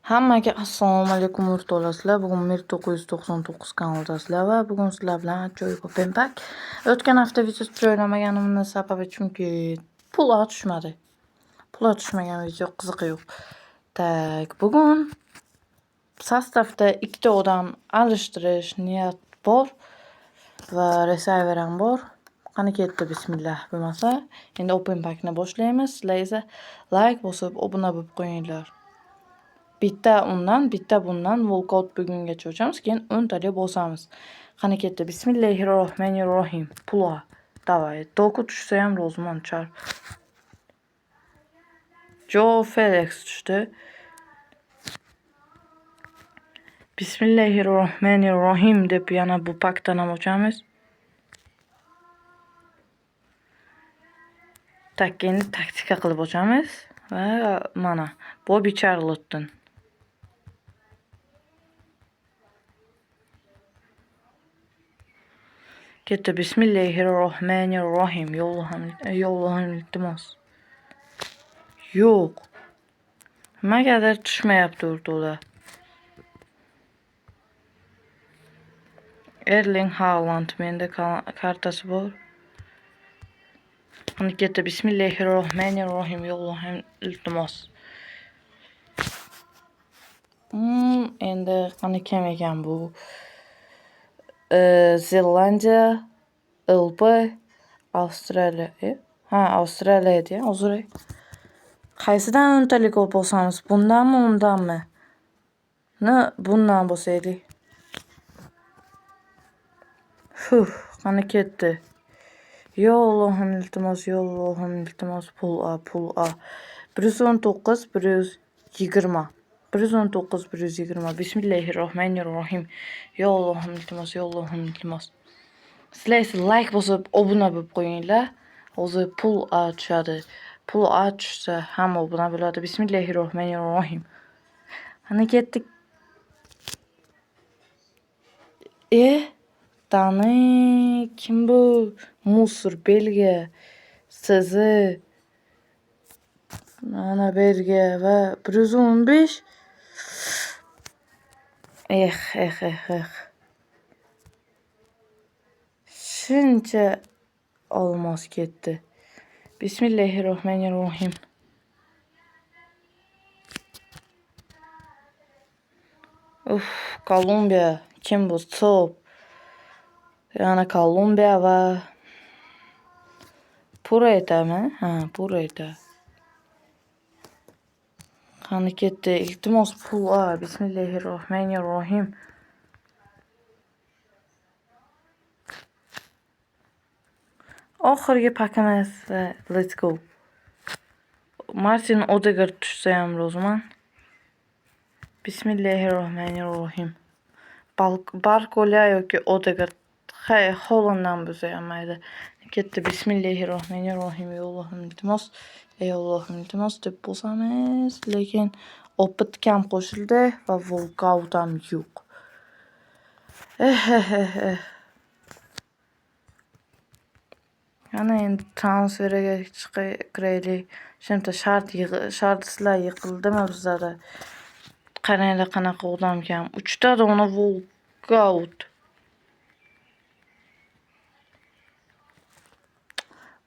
Hammaga assalomu alaykum o'rtoqlar. Bugun Mir 999 kanaldasizlar va bugun sizlar bilan ajoyib open pack. O'tgan hafta video joylamaganimning sababi chunki pul tushmadi. Pul tushmagan video qiziq yo'q. Tak, bugun sastavda ikkita odam alishtirish niyat bor va receiver ham bor. Qani ketdi, bismillah bo'lmasa. Endi open packni boshlaymiz. Sizlar esa like bosib, obuna bo'lib qo'yinglar. Bitta undan, bitta bundan walkout bugungacha ochamiz, keyin 10 talik bosamiz. Qani ketdi. Bismillahirrohmanirrohim. Pula. Davay. Doku tushsa ham roziman char. Joe Felix tushdi. Bismillahirrohmanirrohim deb yana bu pakdan ham ochamiz. Tak, endi taktika qilib ochamiz va mana Bobby Charlton. Ketdi. Bismillahirrohmanirrohim. Yo'llohim iltimos. Yo'q. Nimagadir tushmayapti o'rtoqlar. Erling Haaland menda kartasi bor. Qani ketdi. Bismillahirrohmanirrohim. Yo'llohim iltimos. Endi qani kim ekan bu? Zelandiya, LP, Avstraliya. Avstraliya edi, hozir. Qaysidan o'ntalik bosamiz? Bundanmi, undanmi? Bundan bosaylik. Qani ketdi. Yo'llohim iltimos, yo'llohim iltimos. Pul A. 119, 120. 119, 120. Bismillahirrohmanirrohim. Yo'llohim iltimos, yo'llohim iltimos. Sizlar esa like bosib, obuna bo'lib qo'yinglar. Hozir pul A tushadi. Pul A tushsa hamma obuna bo'ladi. Bismillahirrohmanirrohim. Qani ketdik. Tani kim bu? Musur Belgiya. Sizi mana Belgiya va 115. Shuncha olmos ketdi. Bismillahirrohmanirrohim. Kolumbiya. Kim bu? Top. Yana Kolumbiya va Puraytami? Purayta. Qani ketdi. Iltimos pul A. Bismillahirrohmanirrohim. Oxirgi pakimiz va let's go. Martin Odegaard tushsa ham roziman. Bismillahirrohmanirrohim. Barkola yoki Odegaard. Hollanddan bo'lsa ham mayli. Ketdi. Bismillahirrohmanirrohim. Yo'llohim iltimos. Yo'llohim iltimos deb bosamiz, lekin opit kam qo'shildi va walkout ham yo'q. Yana endi transferiga kiraylik. Shuncha shart sizlar yiqildimi bizlarda? Qaranglar qanaqa odam kam. 3 ta dona walkout.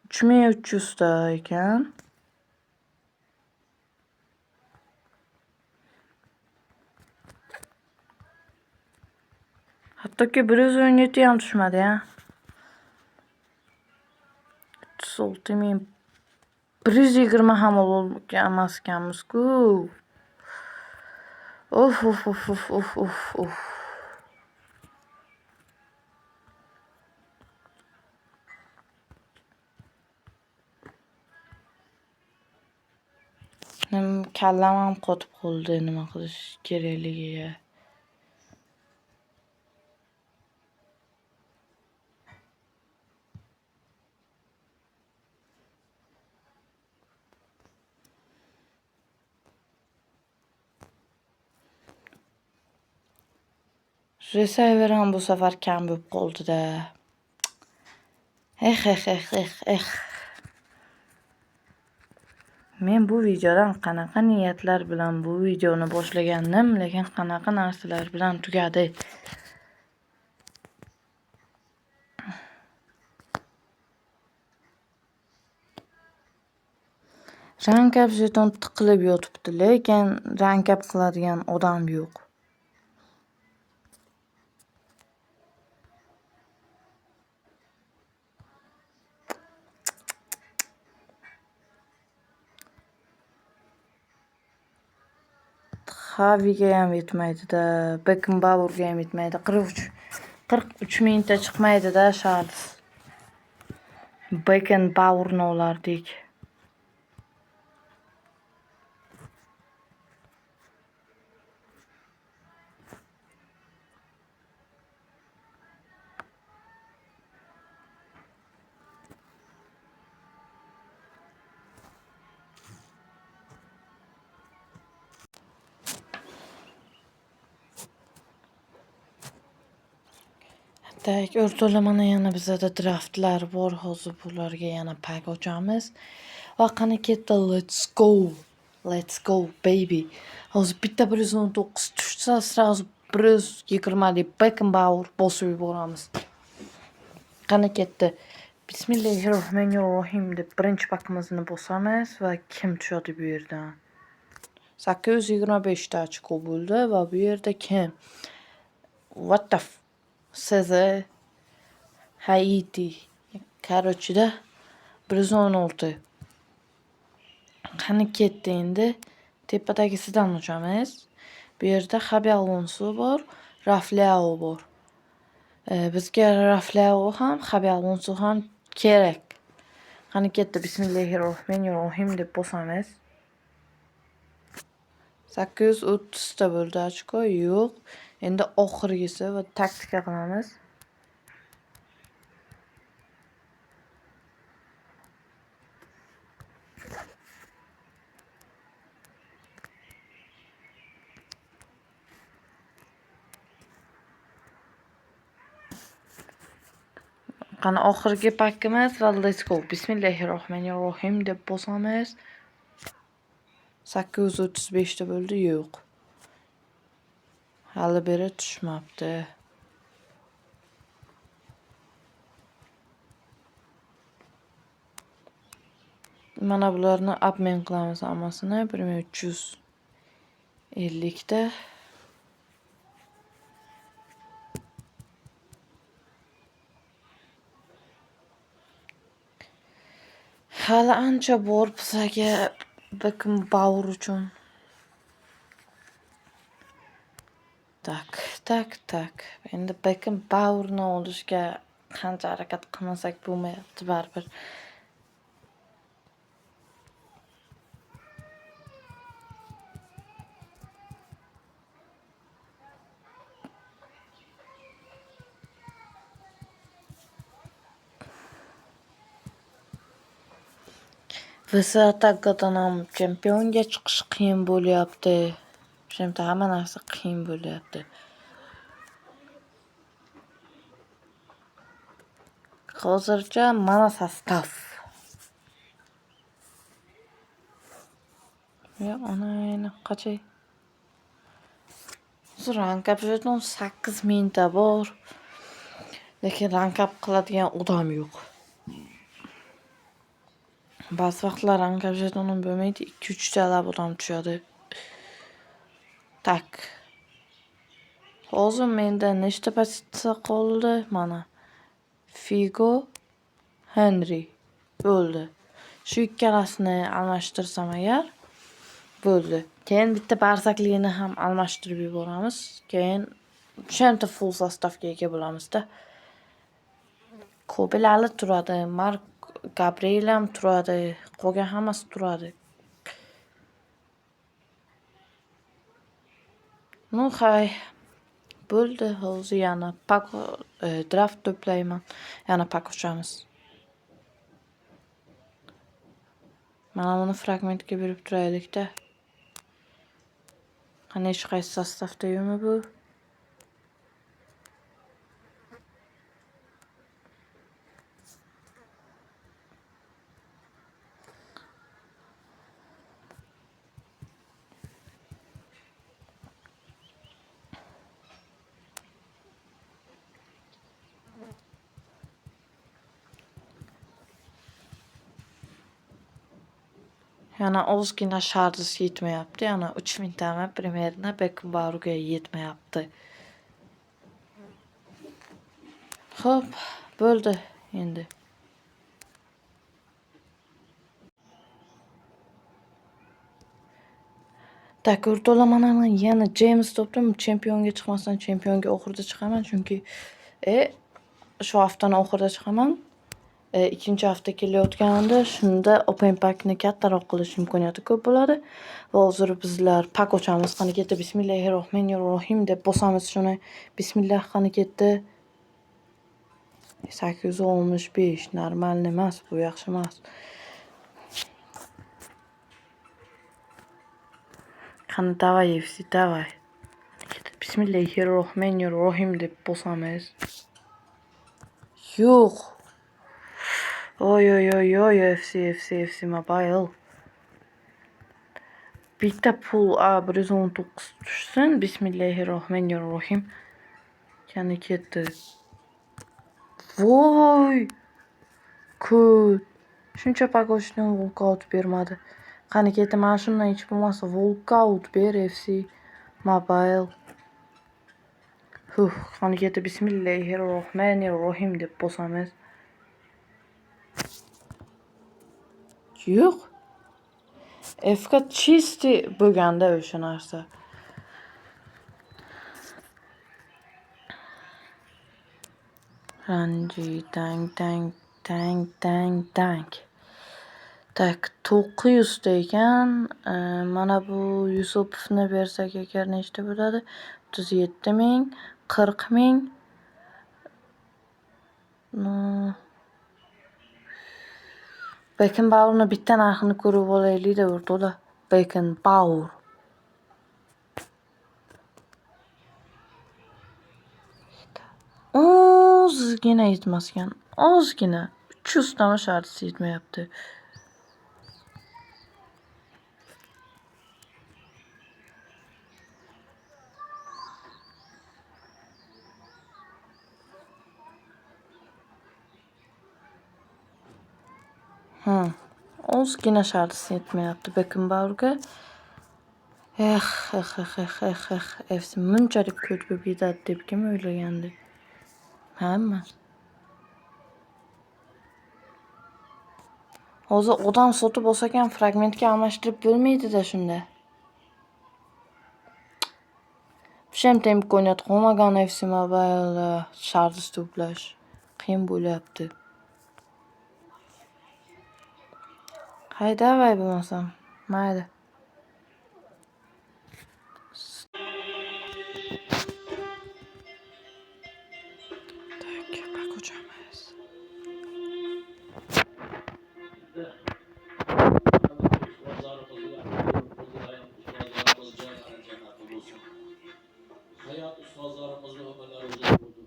3300 ta ekan. Hattoki 117 ham tushmadi ya. 120 ham emas ekanmiz-ku. Kallam ham qotib qoldi, nima qilish kerakligiga. Receiver ham bu safar kam bo'lib qoldi-da. Men bu videodan qanaqa niyatlar bilan bu videoni boshlagandim, lekin qanaqa narsalar bilan tugadi. Rankap jeton tiqilib yotibdi, lekin rankap qiladigan odam yo'q. Xaviga ham yetmaydi-da, Beckenbauerga ham yetmaydi. 43 mingta chiqmaydi-da shart. Beckenbauerni olardik. Tak, o'rtoqlamana yana bizada draftlar bor. Hozir bularga yana pak ochamiz. Va qani ketdi, let's go. Let's go baby. Hozir bitta 119 tushsa, sразу 120 deb Beckenbauer bosib yuboramiz. Qani ketdi. Bismillahirrohmanirrohim deb birinchi pakimizni bosamiz va kim tushadi bu yerdan? 825 ta ochko bo'ldi va bu yerda kim? What the Size Haiti. Короче-da 116. Qani ketdi endi. Tepadagisidan ochamiz. Bu yerda Xabi Alonso bor, Rafleao bor. Bizga Rafleao ham, Xabi Alonso ham kerak. Qani ketdi. Bismillahirrohmanirrohim deb bosamiz. 830 ta bo'ldi ochko, yo'q. Endi oxirgisi va taktika qilamiz. Qani oxirgi pakimiz va let's go. Bismillahirrohmanirrohim deb bosamiz. 835 ta bo'ldi, yo'q. Hali beri tushmabdi. Mana bularni obmen qilamiz hammasini 1350 ta. Hali ancha bor bizga Beckenbauer uchun. Tak. Endi Beckenbauerni olishga qancha harakat qilmasak bo'lmayapti baribir. Vsatagadan ham chempionga chiqish qiyin bo'lyapti. Shunda hamma narsa qiyin bo'lyapti. Hozircha mana sostav. Ya ana qachon? Rankap jeton 8000 ta bor. Lekin rankap qiladigan odam yo'q. Ba'zi vaqtlar rankap jetonim bo'lmaydi, 2-3 talab odam tushadi. Tak. Hozir menda nechta pozitsiya qoldi? Mana. Figo, Henry bo'ldi. Shu ikkalasini almashtirsam agar bo'ldi. Keyin bitta barsakligini ham almashtirib yuboramiz. Keyin o'shanta full sostavga ega bo'lamiz-da. Ko'pilali turadi, Mark Gabriel ham turadi, qolgan hammasi turadi. Ну, hay. Bo'ldi, hozir yana pak draft to'playman. Yana pak ochamiz. Mana buni fragmentga berib turaylik-da. Qani hech qaysi sostavda yo'qmi bu? yana ozgina Shardis yetmayapti. Yana 3000 tama Primerna Beckenbauerga yetmayapti. Xo'p, bo'ldi endi. Tak, o'rtoqlar, mana yana James topdim. Chempionga chiqmasdan chempionga oxirida chiqaman, chunki shu haftaning oxirida chiqaman. Ikkinchi hafta kelayotganda shunda open packni kattaroq qilish imkoniyati ko'p bo'ladi. Va hozir bizlar pak ochamiz. Qani ketdi, bismillahirrohmanirrohim deb bosamiz shuni. Bismillah, qani ketdi. 865 normal emas, bu yaxshi emas. Qani davay FC, davay. Bismillahirrohmanirrohim deb bosamiz. Yo'q. Oy FC Mobile. Bitta pul 119 tushsin. Bismillahirrohmanirrohim. Qani ketdi. Voy! Kut. Shuncha pak ochdim, walkout bermadi. Qani ketdi, mana shundan hech bo'lmasa walkout ber FC Mobile. Qani ketdi, bismillahirrohmanirrohim deb bosamiz. Yo'q. Fga chisti bo'lganda o'sha narsa. Ranji tang. Tak, 900 ta ekan. Mana bu Yusupovni bersak agar nechta bo'ladi? 37 ming, 40 ming. Beckenbauerni bitta narxini ko'rib olaylik-da o'rtoqlar. Beckenbauer. Ozgina yetmasgan. Ozgina. 300 tama Shardis yetmayapti. Ozgina Shardis yetmayapti Beckenbauerga. FC munchalik ko'p bo'lib ketadi deb kim o'ylagandi? Hamma. Hozir odam sotib olsak ham fragmentga almashtirib bo'lmaydi-da shunda. Shem imkoniyat qolmagan FC Mobile Shardis to'plash qiyin bo'lyapti. Davay bo'lmasam, mayli. Tak, pak ochamiz. Hayat ustozlarimizning umrlari uzun bo'ldi.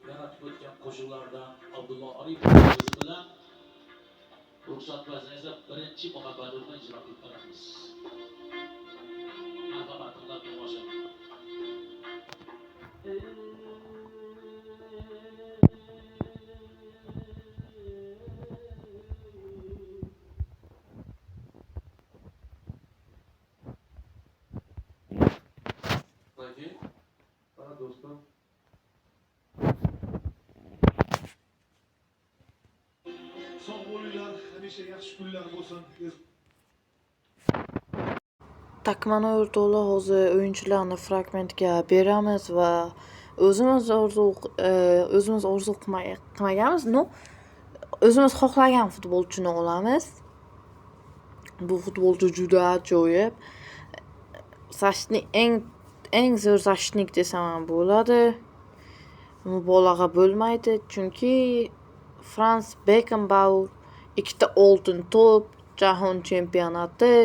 Yaratib o'tgan qo'shiqlardan Abdullo Aripov o'zi bilan ruxsat bersangiz birinchi muhabbatni ijro qilib beramiz. Marhamat, tomosha. Bana dostum. Sog' bo'linglar, hamisha yaxshi kunlar bo'lsin. Tak, mana o'rtoqlar, hozir o'yinchilarni fragmentga beramiz va o'zimiz orzu qilmaganmiz, o'zimiz xohlagan futbolchini olamiz. Bu futbolchi juda ajoyib. Sashning eng zo'r sashnik desam ham bo'ladi. Mubolag'a bo'lmaydi, chunki Franz Beckenbauer 2ta oltin to'p, jahon chempionati,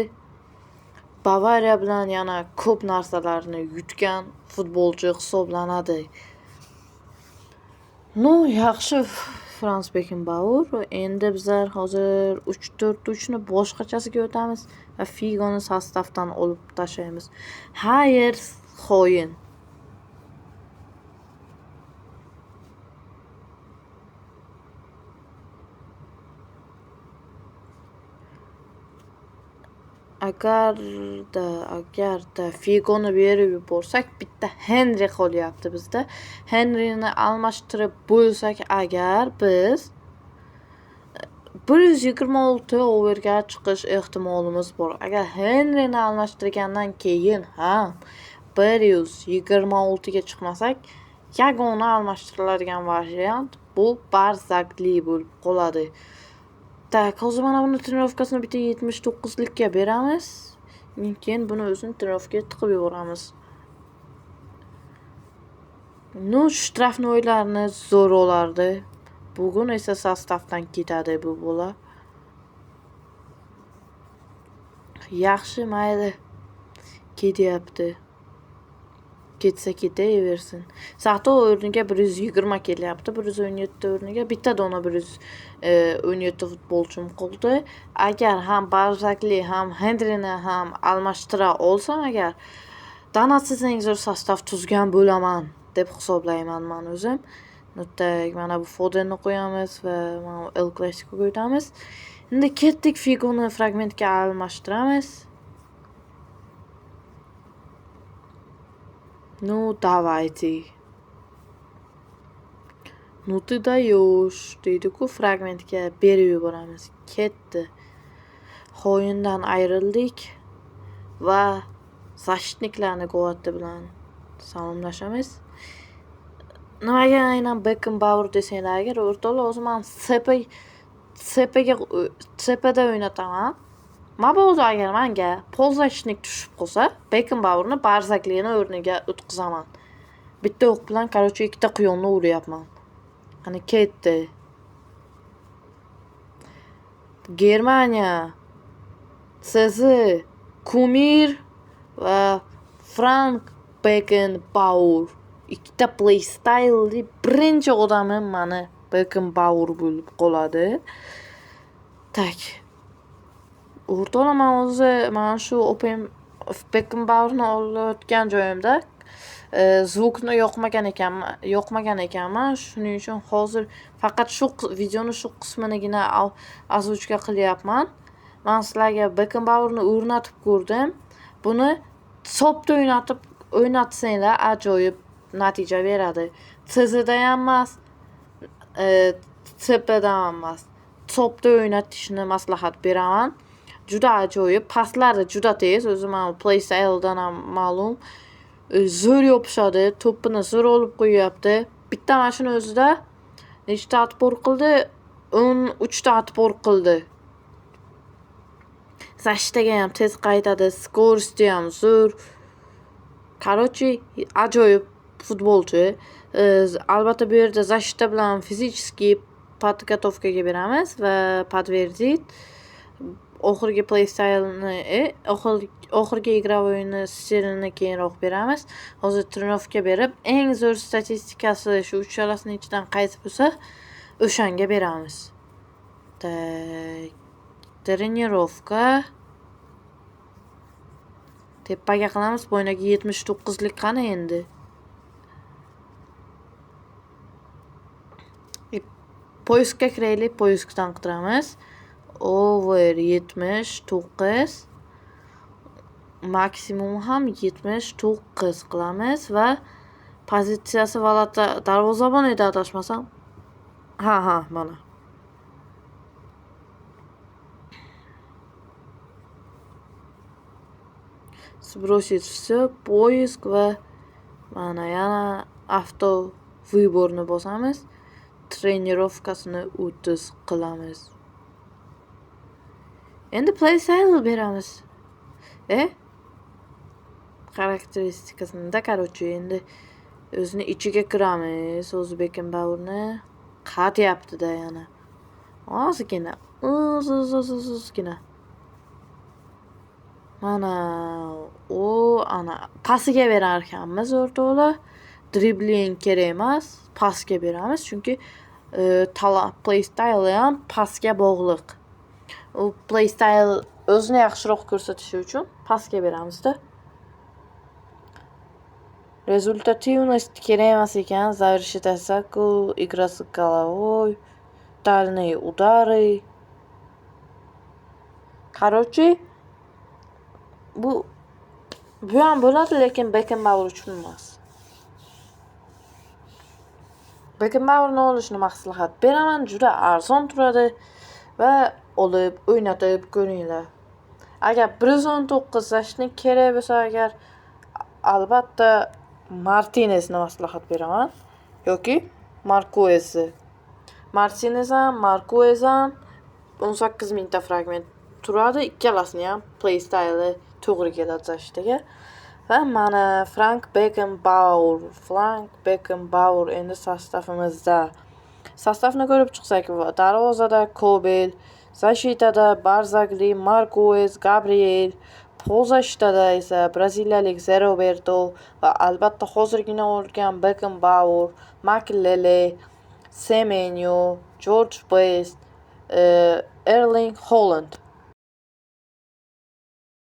Bavariya bilan yana ko'p narsalarni yutgan futbolchi hisoblanadi. Yaxshi Franz Beckenbauer. Endi bizlar hozir 3-4-3 ni boshqachasiga o'tamiz va Figoni sostavdan olib tashlaymiz. Hayır, xoin. agarda Figo'ni berib yuborsak, bitta Henry qolyapti bizda. Henry'ni almashtirib bo'lsak agar biz 126 overga chiqish ehtimolimiz bor. Agar Henry'ni almashtirgandan keyin ham 126 ga chiqmasak, yagona almashtiriladigan variant bu Barzakli bo'lib qoladi. Tak, hozir mana buni trenirovkasini bitta 79 likka beramiz. Keyin buni o'zini trenirovkaga tiqib yuboramiz. Ну, shtrafni o'ylarini zo'r olardi. Bugun esa sostavdan ketadi bu bola. Yaxshi, mayli. Ketyapti. Ketsa ketaversin. Sato o'rniga 120 kelyapti. 117 o'rniga bitta dona 117 futbolchim qoldi. Agar ham Barzakli ham Henry'ni ham almashtira olsam agar, danatsiz eng zo'r sostav tuzgan bo'laman deb hisoblayman men o'zim. Tak, mana bu Fodenni qo'yamiz va mana El Clasicoga o'tamiz. Endi ketdik, Figoni fragmentga almashtiramiz. Ну, давайте. Ну ты даешь, deydi-ku, fragmentga berib yuboramiz. Ketdi. Xoyindan ayrildik va Zashniklarni quvvati bilan salomlashamiz. Nimaga aynan Beckenbauer desanglar agar, o'rtoqlar, o'zim ham sepada o'ynataman. Mabodo agar menga Polzashnik tushib qolsa, Beckenbauerni Barzaklini o'rniga o'tqizaman. Bitta o'q bilan, короче, ikkita quyonni uryapman. Qani ketdi. Germaniya, sizi Kumir va Frank Beckenbauer. Ikkita playstyle birinchi odamim mani Beckenbauer bo'lib qoladi. Tak. O'rtoqlar, men o'zi mana shu Beckenbauerni olayotgan joyimda zvukni yoqmagan ekanman. Shuning uchun hozir faqat shu videoni shu qisminigina oзвучка qilyapman. Men sizlarga Beckenbauerni o'rnatib ko'rdim. Buni sopda o'ynatsanglar ajoyib natija beradi. CZda ham emas, CPda ham emas. Sopda o'ynatishni maslahat beraman. Juda ajoyib, paslari juda tez, o'zim ham playstyle'dan ham ma'lum. Zo'r yopishadi, to'pini zo'r olib qo'yapti. Bitta mashina o'zida nechta atbor qildi? 13 ta atbor qildi. Zashtaga ham tez qaytadi, skorosti ham zo'r. Короче, ajoyib futbolchi. Albatta bu yerda Zashta bilan fizический подготовкаga beramiz va подтвердить. Oxirgi playstyleni, oxirgi игровойni stilini keyinroq beramiz. Hozir trenirovka berib, eng zo'r statistikasi shu uchalasini ichidan qaysi bo'lsa, o'shanga beramiz. Tak. Trenirovka. Tepaga qilamiz, bo'ynaga 79 lik qani endi. Poyskga kiraylik, poyskdan qidiramiz. Over 79. Maksimum ham 79 qilamiz va pozitsiyasi valata darvozabon edi adashmasam. Ha, mana. Сбросить все, поиск va mana yana avto vyborni bosamiz. Trenirovkasini 30 qilamiz. Endi playstyle beramiz. Xarakteristikasini короче, endi o'zini ichiga kiramiz. O'zi Beckenbauerni qatyapti-da yana. Ozgina, ozgina. Mana ana pasiga berar ekanmiz o'rtoqlar. Dribling kerak emas, pasga beramiz, chunki playstyle ham pasga bog'liq. U playstyle o'zini yaxshiroq ko'rsatishi uchun pasga beramiz-da. Результативность kerak emas ekan. Завершить атаку, игра с головой, дальние удары. Короче, bu ham bo'ladi, lekin Beckenbauer uchun emas. Beckenbauerni olishni maslahat beraman, juda arzon turadi va olib o'ynatib ko'ringlar. Agar 119 yoshni kerak bo'lsa, agar albatta Martinesni maslahat beraman yoki Marquez'ni. Martinez ham, Marquez ham 18 mingta fragment turadi, ikkalasini ham playstyle to'g'ri keladi zashtiga. Va mana Frank Beckenbauer endi sostavimizda. Sostavni ko'rib chiqsak, darvozada Kobel, zashitada Barzagli, Marquez, Gabriel, polzashtada esa braziliyalik Roberto va albatta hozirgina olgan Beckenbauer, Makelele, Semenyo, George Best, Erling Haaland.